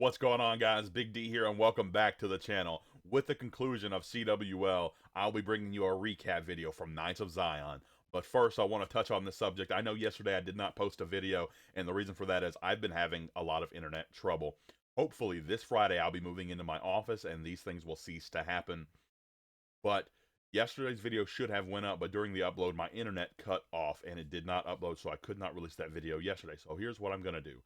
What's going on, guys? Big D here, and welcome back to the channel. With the conclusion of CWL, I'll be bringing you a recap video from Knights of Zion. But first, I want to touch on this subject. I know yesterday I did not post a video, and the reason for that is I've been having a lot of internet trouble. Hopefully, this Friday I'll be moving into my office, and these things will cease to happen. But yesterday's video should have went up, but during the upload, my internet cut off, and it did not upload, so I could not release that video yesterday. So here's what I'm going to do.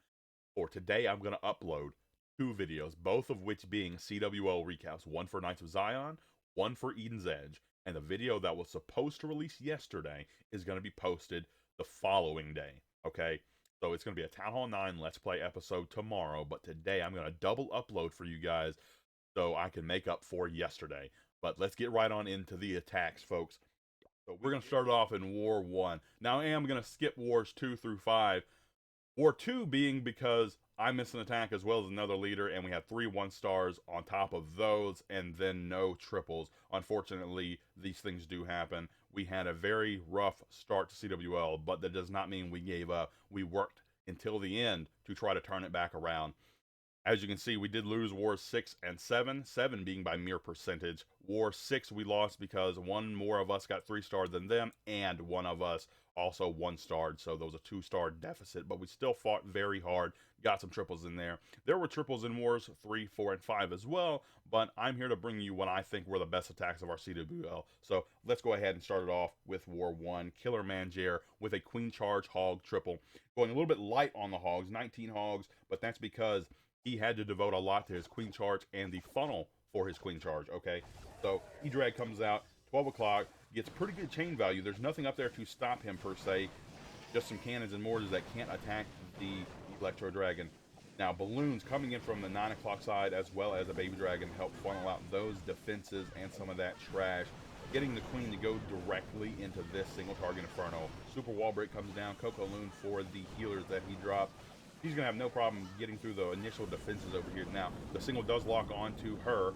For today, I'm going to upload two videos, both of which being CWL recaps, one for Knights of Zion, one for Eden's Edge, and the video that was supposed to release yesterday is going to be posted the following day, okay? So it's going to be a Town Hall 9 Let's Play episode tomorrow, but today I'm going to double upload for you guys so I can make up for yesterday. But let's get right on into the attacks, folks. So we're going to start off in War 1. Now I am going to skip Wars 2 through 5, War 2 being because I missed an attack as well as another leader, and we had 3 1-stars on top of those, and then no triples. Unfortunately, these things do happen. We had a very rough start to CWL, but that does not mean we gave up. We worked until the end to try to turn it back around. As you can see, we did lose Wars 6 and 7, 7 being by mere percentage. War 6 we lost because one more of us got 3-star than them, and one of us also 1-starred, so there was a 2-star deficit, but we still fought very hard, got some triples in there. There were triples in Wars 3, 4, and 5 as well, but I'm here to bring you what I think were the best attacks of our CWL. So let's go ahead and start it off with War 1, Killer Mangier with a Queen Charge Hog triple. Going a little bit light on the Hogs, 19 Hogs, but that's because he had to devote a lot to his Queen Charge and the funnel for his Queen Charge, okay? So E-Drag comes out, 12 o'clock, gets pretty good chain value. There's nothing up there to stop him per se, just some cannons and mortars that can't attack the Electro Dragon. Now, balloons coming in from the 9 o'clock side as well as a Baby Dragon help funnel out those defenses and some of that trash, getting the Queen to go directly into this single target Inferno. Super Wall Break comes down, Coco Loon for the healers that he dropped. He's going to have no problem getting through the initial defenses over here. Now, the single does lock onto her.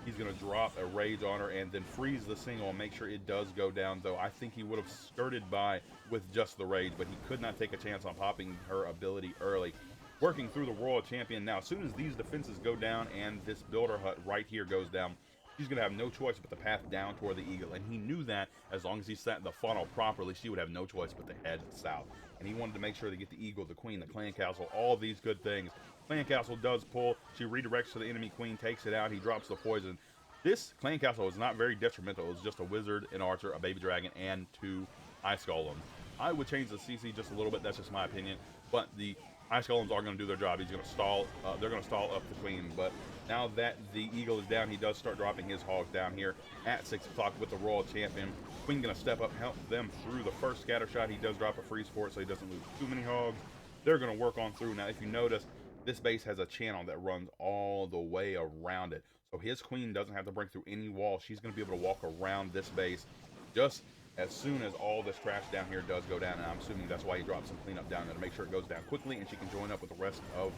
He's going to drop a rage on her and then freeze the single and make sure it does go down, though I think he would have skirted by with just the rage, but he could not take a chance on popping her ability early. Working through the Royal Champion. Now, as soon as these defenses go down and this Builder Hut right here goes down, she's going to have no choice but the path down toward the Eagle, and he knew that as long as he set the funnel properly, she would have no choice but to head south. And he wanted to make sure to get the Eagle, the Queen, the Clan Castle, all these good things. Clan Castle does pull. She redirects to the enemy Queen, takes it out. He drops the poison. This Clan Castle is not very detrimental. It was just a Wizard, an Archer, a Baby Dragon, and 2 Ice Golems. I would change the CC just a little bit. That's just my opinion. But the Ice Golems are going to do their job. He's going to stall. They're going to stall up the Queen. But now that the Eagle is down, he does start dropping his Hogs down here at 6 o'clock with the Royal Champion. Queen going to step up, help them through the first scatter shot. He does drop a freeze for it, so he doesn't lose too many Hogs. They're going to work on through. Now, if you notice, this base has a channel that runs all the way around it. So his Queen doesn't have to break through any wall. She's going to be able to walk around this base just as soon as all this trash down here does go down. And I'm assuming that's why he dropped some cleanup down there to make sure it goes down quickly and she can join up with the rest of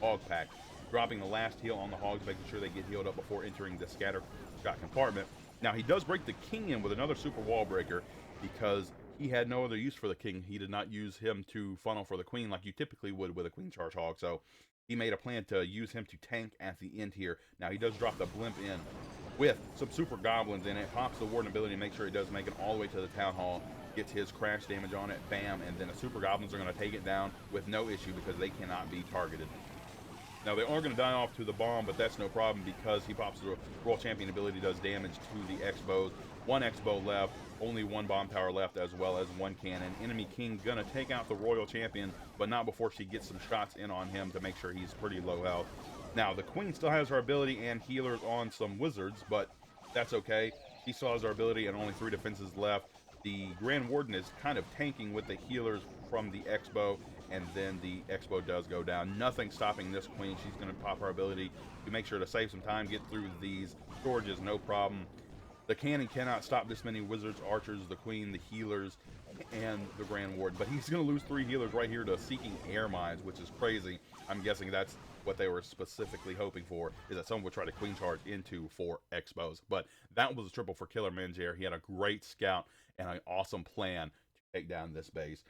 Hog Pack. Dropping the last heal on the Hogs, making sure they get healed up before entering the scatter shot compartment. Now, he does break the King in with another Super Wall Breaker because he had no other use for the King. He did not use him to funnel for the Queen like you typically would with a Queen Charge Hog. So he made a plan to use him to tank at the end here. Now, he does drop the Blimp in with some Super Goblins in it. Pops the Warden ability to make sure he does make it all the way to the Town Hall. Gets his crash damage on it. Bam. And then the Super Goblins are going to take it down with no issue because they cannot be targeted. Now, they are going to die off to the bomb, but that's no problem because he pops the Royal Champion ability, does damage to the X-Bows. 1 X-Bow left, only 1 bomb tower left, as well as 1 cannon. Enemy King going to take out the Royal Champion, but not before she gets some shots in on him to make sure he's pretty low health. Now, the Queen still has her ability and healers on some Wizards, but that's okay. She still has her ability and only 3 defenses left. The Grand Warden is kind of tanking with the healers from the X-Bow, and then the X-Bow does go down. Nothing stopping this Queen. She's going to pop her ability to make sure to save some time, get through these storages, no problem. The cannon cannot stop this many Wizards, Archers, the Queen, the healers, and the Grand Warden. But he's going to lose 3 healers right here to Seeking Air Mines, which is crazy. I'm guessing that's what they were specifically hoping for, is that someone would try to Queen Charge into 4 X-Bows. But that was a triple for Killer Mangier. He had a great scout and an awesome plan to take down this base.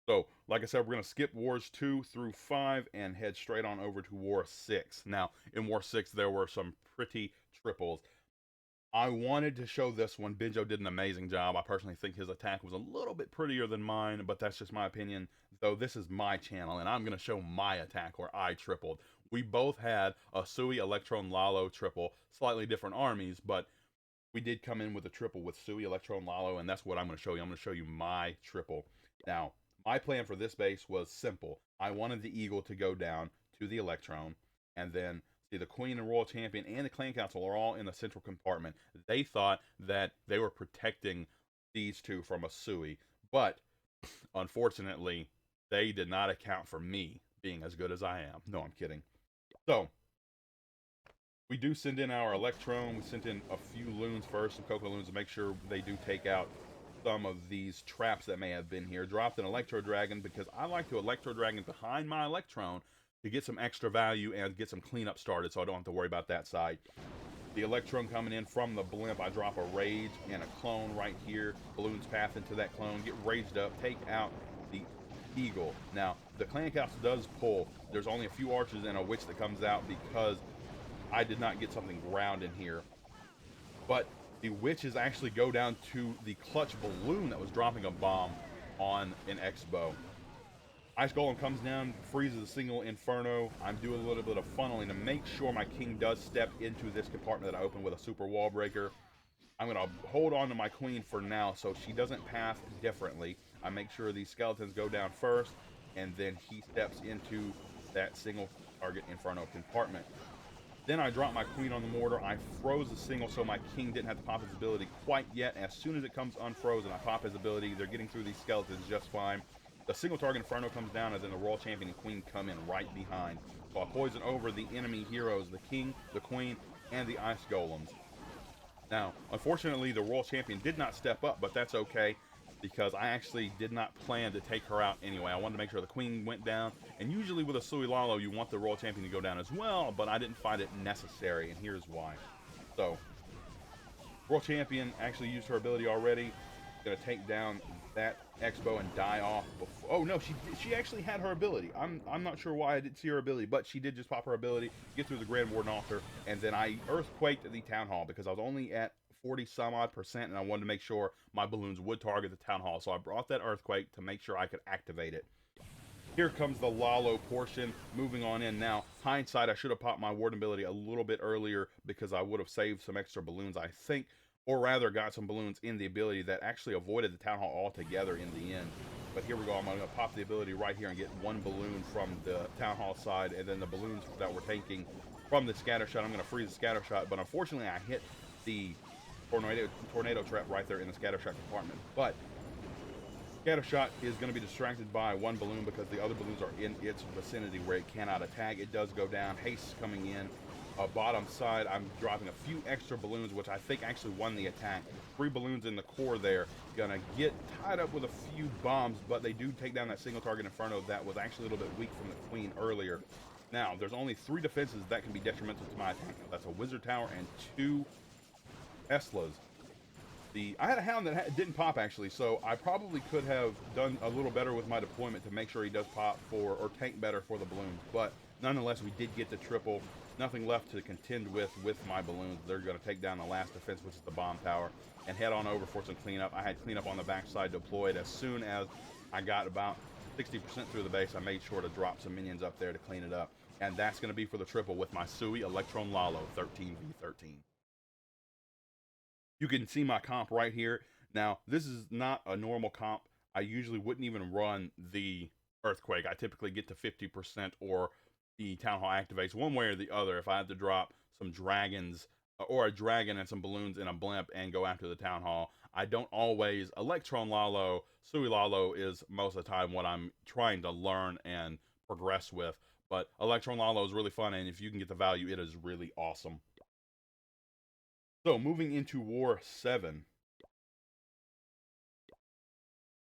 So, like I said, we're going to skip Wars 2 through 5 and head straight on over to War 6. Now, in War 6, there were some pretty triples. I wanted to show this one. Benjo did an amazing job. I personally think his attack was a little bit prettier than mine, but that's just my opinion. Though this is my channel, and I'm going to show my attack where I tripled. We both had a Sui, Electron, Lalo triple, slightly different armies, but we did come in with a triple with Sui, Electron, Lalo, and that's what I'm going to show you. I'm going to show you my triple. Now, my plan for this base was simple. I wanted the Eagle to go down to the Electron, and then see the Queen and Royal Champion and the Clan Council are all in the central compartment. They thought that they were protecting these two from a Sui, but unfortunately, they did not account for me being as good as I am. No, I'm kidding. So, we do send in our Electron. We sent in a few loons first, some Cocoa loons, to make sure they do take out some of these traps that may have been here. Dropped an Electro Dragon because I like to Electro Dragon behind my Electron to get some extra value and get some cleanup started, so I don't have to worry about that side. The Electron coming in from the blimp, I drop a Rage and a Clone right here. Balloons path into that Clone, get raged up, take out the Eagle. Now, the Clan Council does pull. There's only a few archers and a Witch that comes out because I did not get something ground in here. But the Witches actually go down to the Clutch Balloon that was dropping a bomb on an X-Bow. Ice Golem comes down, freezes a single Inferno. I'm doing a little bit of funneling to make sure my King does step into this compartment that I opened with a Super Wall Breaker. I'm going to hold on to my Queen for now so she doesn't path differently. I make sure these skeletons go down first, and then he steps into that single target Inferno compartment. Then I drop my Queen on the mortar. I froze the single so my King didn't have to pop his ability quite yet. As soon as it comes unfrozen, I pop his ability. They're getting through these skeletons just fine. The single target Inferno comes down, and then the Royal Champion and Queen come in right behind. So I poison over the enemy heroes, the King, the Queen, and the Ice Golems. Now, unfortunately, the Royal Champion did not step up, but that's okay, because I actually did not plan to take her out anyway. I wanted to make sure the Queen went down, and usually with a Sui Lalo, you want the Royal Champion to go down as well, but I didn't find it necessary, and here's why. So, Royal Champion actually used her ability already. Gonna take down that X-Bow and die off before. Oh no, she actually had her ability. I'm not sure why I didn't see her ability, but she did just pop her ability, get through the Grand Warden altar, and then I earthquaked the Town Hall because I was only at 40 some odd percent, and I wanted to make sure my balloons would target the Town Hall. So I brought that earthquake to make sure I could activate it. Here comes the Lalo portion. Moving on in now. Hindsight, I should have popped my Warden ability a little bit earlier because I would have saved some extra balloons, I think. Or rather, got some balloons in the ability that actually avoided the Town Hall altogether in the end. But here we go. I'm going to pop the ability right here and get one balloon from the Town Hall side, and then the balloons that we're taking from the scatter shot. I'm going to freeze the scatter shot, but unfortunately, I hit the tornado trap right there in the scatter shot compartment. But scatter shot is going to be distracted by one balloon because the other balloons are in its vicinity where it cannot attack. It does go down. Haste coming in. Bottom side, I'm dropping a few extra balloons, which I think actually won the attack. 3 balloons in the core there. Gonna get tied up with a few bombs, but they do take down that single target Inferno that was actually a little bit weak from the Queen earlier. Now, there's only 3 defenses that can be detrimental to my attack. That's a Wizard Tower and 2 Teslas. I had a Hound that didn't pop, actually, so I probably could have done a little better with my deployment to make sure he does pop for, or tank better for the balloons. But nonetheless, we did get the triple. Nothing left to contend with my balloons. They're going to take down the last defense, which is the bomb tower, and head on over for some cleanup. I had cleanup on the backside deployed. As soon as I got about 60% through the base, I made sure to drop some minions up there to clean it up. And that's going to be for the triple with my Sui Electron Lalo 13v13. You can see my comp right here. Now, this is not a normal comp. I usually wouldn't even run the Earthquake. I typically get to 50% or the Town Hall activates one way or the other. If I had to drop some dragons or a dragon and some balloons in a blimp and go after the Town Hall, I don't always. Electron Lalo, Sui Lalo is most of the time what I'm trying to learn and progress with. But Electron Lalo is really fun, and if you can get the value, it is really awesome. So, moving into War 7.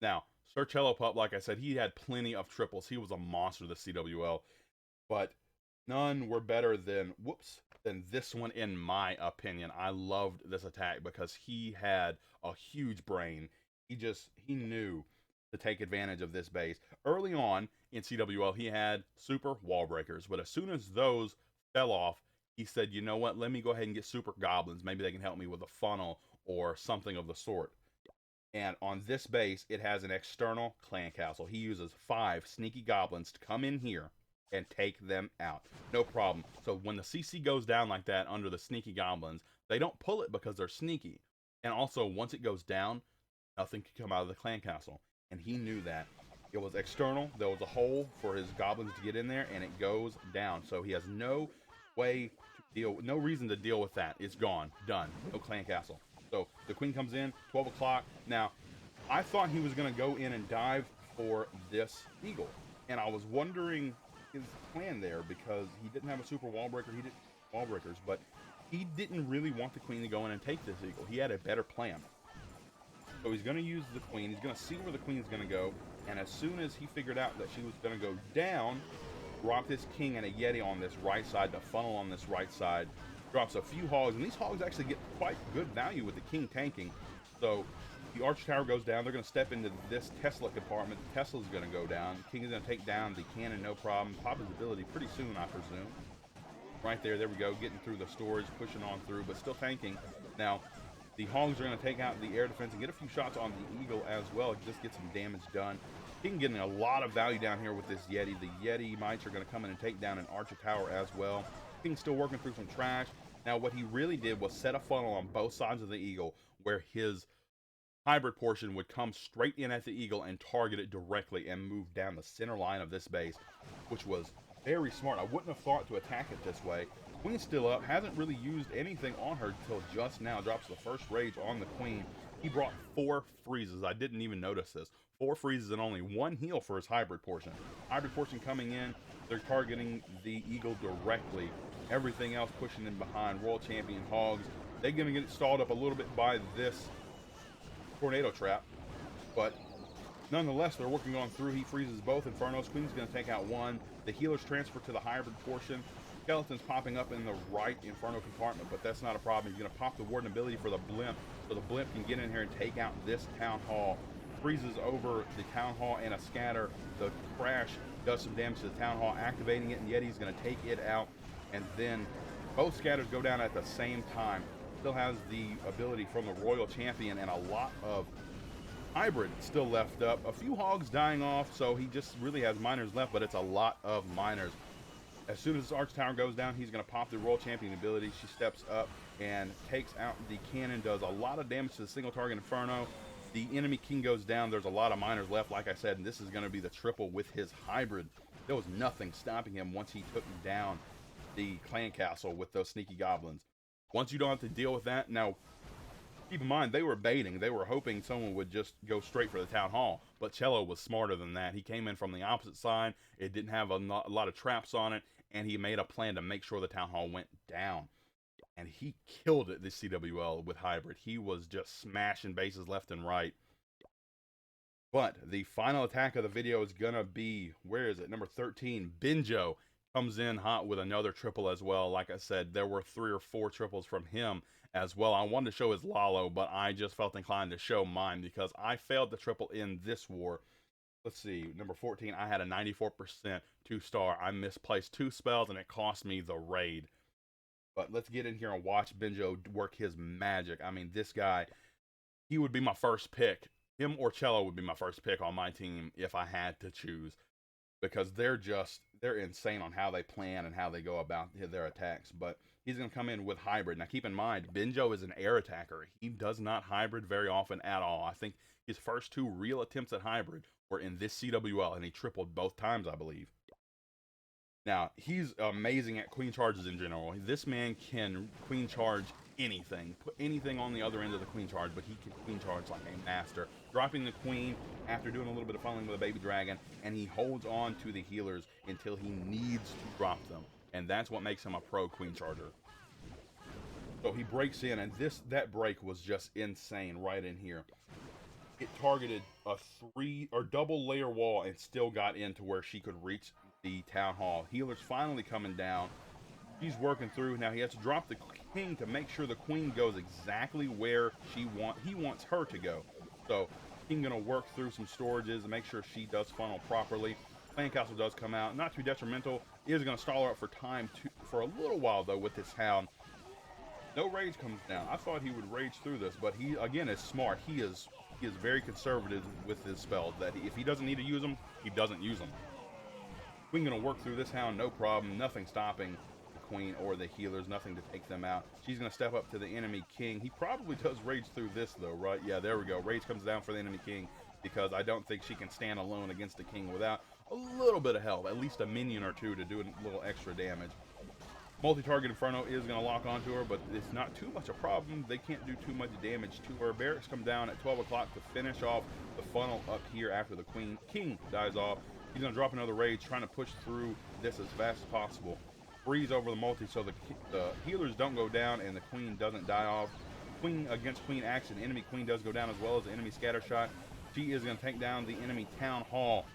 Now, Sir Cello Pup, like I said, he had plenty of triples. He was a monster, the CWL. But none were better than, than this one, in my opinion. I loved this attack because he had a huge brain. He knew to take advantage of this base. Early on in CWL, he had super wall breakers, but as soon as those fell off, he said, you know what, let me go ahead and get super goblins. Maybe they can help me with a funnel or something of the sort. And on this base, it has an external clan castle. He uses 5 sneaky goblins to come in here and take them out. No problem. So when the CC goes down like that under the sneaky goblins, they don't pull it because they're sneaky. And also, once it goes down, nothing can come out of the clan castle. And he knew that. It was external. There was a hole for his goblins to get in there, and it goes down. So he has no way to deal, no reason to deal with that. It's gone. Done. No clan castle. So the queen comes in, 12 o'clock. Now, I thought he was going to go in and dive for this eagle. And I was wondering his plan there because he didn't have a super wall breaker. He didn't wall breakers, but he didn't really want the queen to go in and take this eagle. He had a better plan. So he's going to use the queen. He's going to see where the queen's going to go. And as soon as he figured out that she was going to go down, drop his king and a yeti on this right side, the funnel on this right side, drops a few hogs, and these hogs actually get quite good value with the king tanking. So the arch tower goes down. They're going to step into this Tesla compartment. The Tesla's going to go down. The king is going to take down the cannon, no problem. Pop his ability pretty soon, I presume. Right there, there we go, getting through the storage, pushing on through, but still tanking. Now, the hogs are going to take out the air defense and get a few shots on the eagle as well, just get some damage done. King getting a lot of value down here with this yeti. The yeti mites are going to come in and take down an archer tower as well. King's still working through some trash. Now, what he really did was set a funnel on both sides of the eagle where his hybrid portion would come straight in at the eagle and target it directly and move down the center line of this base, which was very smart. I wouldn't have thought to attack it this way. Queen's still up, hasn't really used anything on her until just now. Drops the first rage on the queen. He brought 4 freezes. I didn't even notice this. 4 freezes and only 1 heal for his hybrid portion. Hybrid portion coming in, they're targeting the eagle directly. Everything else pushing in behind. World champion hogs. They're going to get stalled up a little bit by this tornado trap, but nonetheless, they're working on through. He freezes both Infernos. Queen's going to take out 1. The healers transfer to the hybrid portion. Skeleton's popping up in the right Inferno compartment, but that's not a problem. He's going to pop the warden ability for the blimp, so the blimp can get in here and take out this town hall. Freezes over the town hall and a scatter. The crash does some damage to the town hall, activating it, and Yeti's going to take it out, and then both scatters go down at the same time. Still has the ability from the royal champion and a lot of hybrid still left up. A few hogs dying off, so he just really has miners left, but it's a lot of miners. As soon as this arch tower goes down, he's going to pop the royal champion ability. She steps up and takes out the cannon, does a lot of damage to the single target Inferno. The enemy king goes down. There's a lot of miners left, like I said, and this is going to be the triple with his hybrid. There was nothing stopping him once he took down the clan castle with those sneaky goblins. Once you don't have to deal with that, now keep in mind, they were baiting. They were hoping someone would just go straight for the town hall. But Cello was smarter than that. He came in from the opposite side. It didn't have a lot of traps on it. And he made a plan to make sure the town hall went down. And he killed it, this CWL, with hybrid. He was just smashing bases left and right. But the final attack of the video is going to be, where is it? Number 13, Benjo. Comes in hot with another triple as well. Like I said, there were 3 or 4 triples from him as well. I wanted to show his Lalo, but I just felt inclined to show mine because I failed the triple in this war. Let's see, number 14, I had a 94% 2-star. I misplaced 2 spells and it cost me the raid. But let's get in here and watch Benjo work his magic. I mean, this guy, he would be my first pick. Him or Cello would be my first pick on my team if I had to choose. Because they're insane on how they plan and how they go about their attacks. But he's going to come in with hybrid. Now, keep in mind, Benjo is an air attacker. He does not hybrid very often at all. I think his first 2 real attempts at hybrid were in this CWL, and he tripled both times, I believe. Now, he's amazing at queen charges in general. This man can queen charge anything. Put anything on the other end of the queen charge, but he can queen charge like a master. Dropping the queen after doing a little bit of funneling with a baby dragon, and he holds on to the healers until he needs to drop them. And that's what makes him a pro queen charger. So he breaks in, and that break was just insane right in here. It targeted a 3 or double layer wall and still got into where she could reach the town hall. Healers finally coming down. He's working through. Now he has to drop the king to make sure the queen goes exactly where he wants her to go. So King gonna work through some storages and make sure she does funnel properly. Clan Castle does come out, not too detrimental. Is gonna stall her up for time for a little while though with this Hound. No rage comes down. I thought he would rage through this, but he again is smart. He is very conservative with his spells. That if he doesn't need to use them, he doesn't use them. Queen gonna work through this Hound, no problem. Nothing stopping the Queen or the healers. Nothing to take them out. She's gonna step up to the enemy King. He probably does rage through this though, right? Yeah, there we go. Rage comes down for the enemy King because I don't think she can stand alone against the King without a little bit of help, at least a minion or two to do a little extra damage. Multi-target Inferno is going to lock onto her, but it's not too much a problem. They can't do too much damage to her. Barracks come down at 12 o'clock to finish off the funnel up here after the King dies off. He's going to drop another rage, trying to push through this as fast as possible. Freeze over the multi so the healers don't go down and the Queen doesn't die off. Queen against Queen action. Enemy Queen does go down as well as the enemy scatter shot. She is going to take down the enemy Town Hall.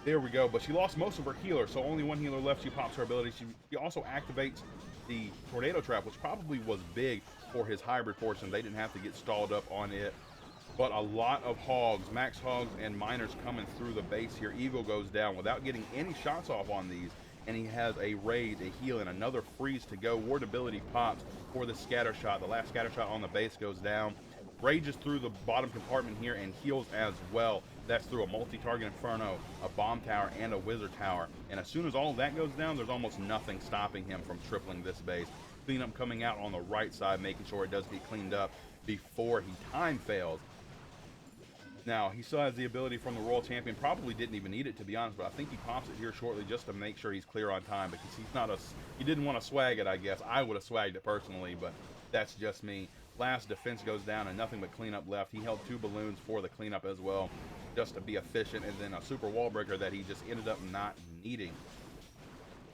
There we go, but she lost most of her healer, so only one healer left. She pops her ability. She also activates the Tornado Trap, which probably was big for his hybrid portion. They didn't have to get stalled up on it. But a lot of hogs, max hogs and miners coming through the base here. Eagle goes down without getting any shots off on these, and he has a raid, a heal, and another freeze to go. Ward ability pops for the scatter shot. The last scatter shot on the base goes down. Rages through the bottom compartment here and heals as well. That's through a multi-target Inferno, a bomb tower, and a wizard tower. And as soon as all of that goes down, there's almost nothing stopping him from tripling this base. Cleanup coming out on the right side, making sure it does get cleaned up before he time fails. Now, he still has the ability from the Royal Champion. Probably didn't even need it, to be honest, but I think he pops it here shortly just to make sure he's clear on time, because he didn't want to swag it, I guess. I would have swagged it personally, but that's just me. Last defense goes down and nothing but cleanup left. He held 2 balloons for the cleanup as well, just to be efficient, and then a super wall breaker that he just ended up not needing.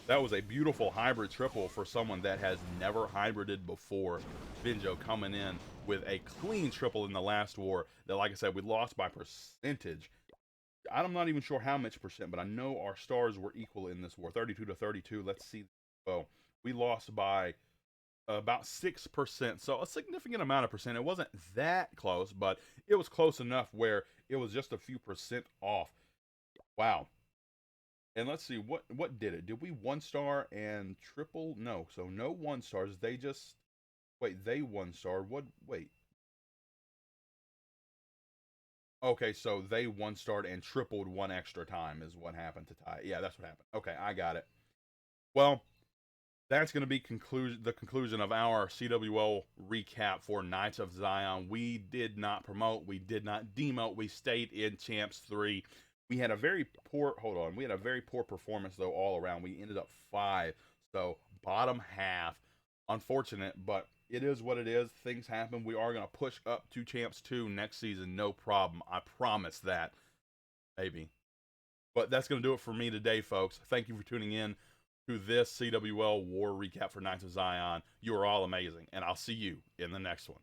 That was a beautiful hybrid triple for someone that has never hybrided before. Benjo coming in with a clean triple in the last war that, like I said, we lost by percentage. I'm not even sure how much percent, but I know our stars were equal in this war, 32 to 32. Let's see. Oh, we lost by about 6%, so a significant amount of percent. It wasn't that close, but it was close enough where it was just a few percent off. Wow. And let's see, what did it? Did we 1-star and triple? No, so no 1-stars. They just, wait, they 1-star. What, wait. Okay, so they 1-starred and tripled 1 extra time is what happened to tie. Yeah, that's what happened. Okay, I got it. Well, that's going to be the conclusion of our CWL recap for Knights of Zion. We did not promote. We did not demote. We stayed in Champs 3. We had a very poor, we had a very poor performance, though, all around. We ended up 5. So, bottom half. Unfortunate, but it is what it is. Things happen. We are going to push up to Champs 2 next season. No problem. I promise that. Maybe. But that's going to do it for me today, folks. Thank you for tuning in to this CWL War recap for Knights of Zion. You are all amazing, and I'll see you in the next one.